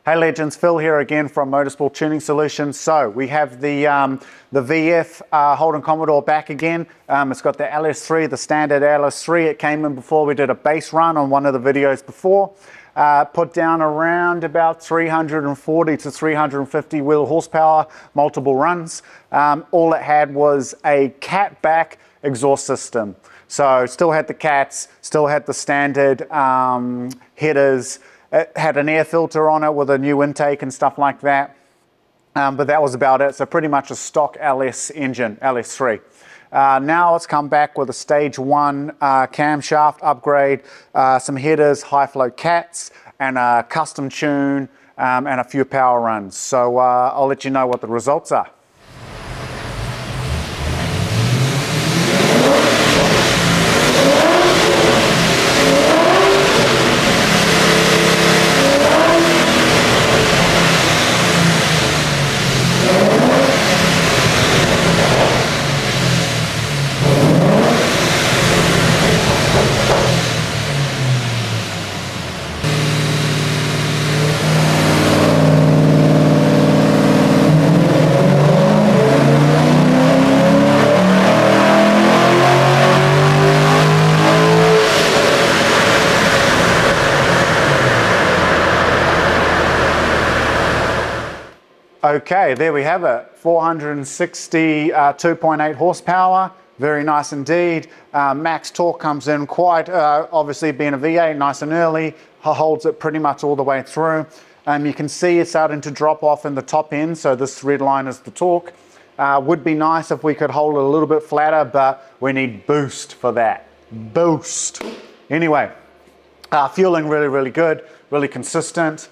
Hey legends, Phil here again from Motorsport TuningSolutions. So we have the VF Holden Commodore back again. It's got the LS3, the standard LS3. It came in before we did a base run on one of the videos before. Put down around about 340 to 350 wheel horsepower, multiple runs. All it had was a cat back exhaust system. So still had the cats, still had the standard headers. It had an air filter on it with a new intake and stuff like that. But that was about it. So pretty much a stock LS engine, LS3. Now it's come back with a stage 1 camshaft upgrade, some headers, high flow cats, and a custom tune and a few power runs. So I'll let you know what the results are. Okay, there we have it. 462.8 horsepower, very nice indeed. Max torque comes in quite, obviously being a V8, nice and early, holds it pretty much all the way through. You can see it's starting to drop off in the top end, so this red line is the torque. Would be nice if we could hold it a little bit flatter, but we need boost for that. Boost. Anyway, fueling really good, really consistent.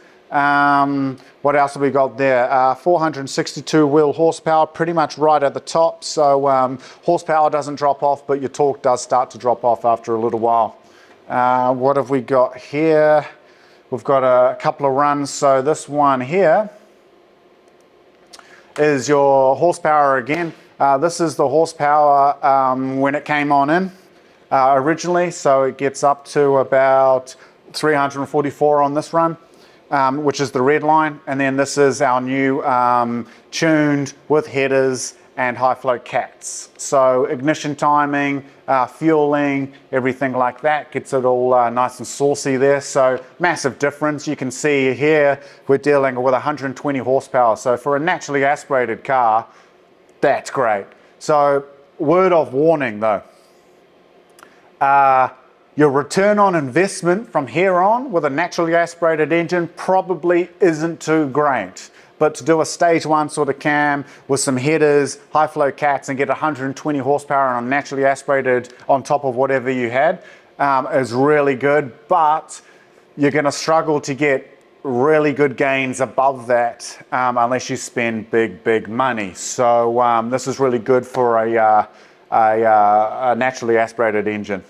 What else have we got there? 462 wheel horsepower, pretty much right at the top. So horsepower doesn't drop off, but your torque does start to drop off after a little while. What have we got here? We've got a couple of runs. So this one here is your horsepower again. This is the horsepower when it came on in originally. So it gets up to about 344 on this run. Which is the red line, and then this is our new tuned with headers and high flow cats. So ignition timing, fueling, everything like that gets it all nice and saucy there. So massive difference. You can see here we're dealing with 120 horsepower. So for a naturally aspirated car, that's great. So word of warning though. Your return on investment from here on with a naturally aspirated engine probably isn't too great. But to do a stage 1 sort of cam with some headers, high flow cats, and get 120 horsepower on naturally aspirated on top of whatever you had is really good. But you're going to struggle to get really good gains above that unless you spend big money. So this is really good for a naturally aspirated engine.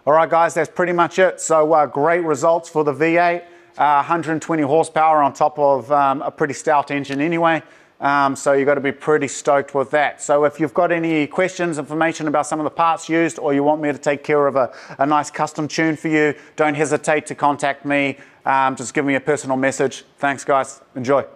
All right, guys, that's pretty much it. So great results for the V8, 120 horsepower on top of a pretty stout engine anyway. So you've got to be pretty stoked with that. So if you've got any questions, information about some of the parts used, or you want me to take care of a nice custom tune for you, don't hesitate to contact me. Just give me a personal message. Thanks, guys. Enjoy.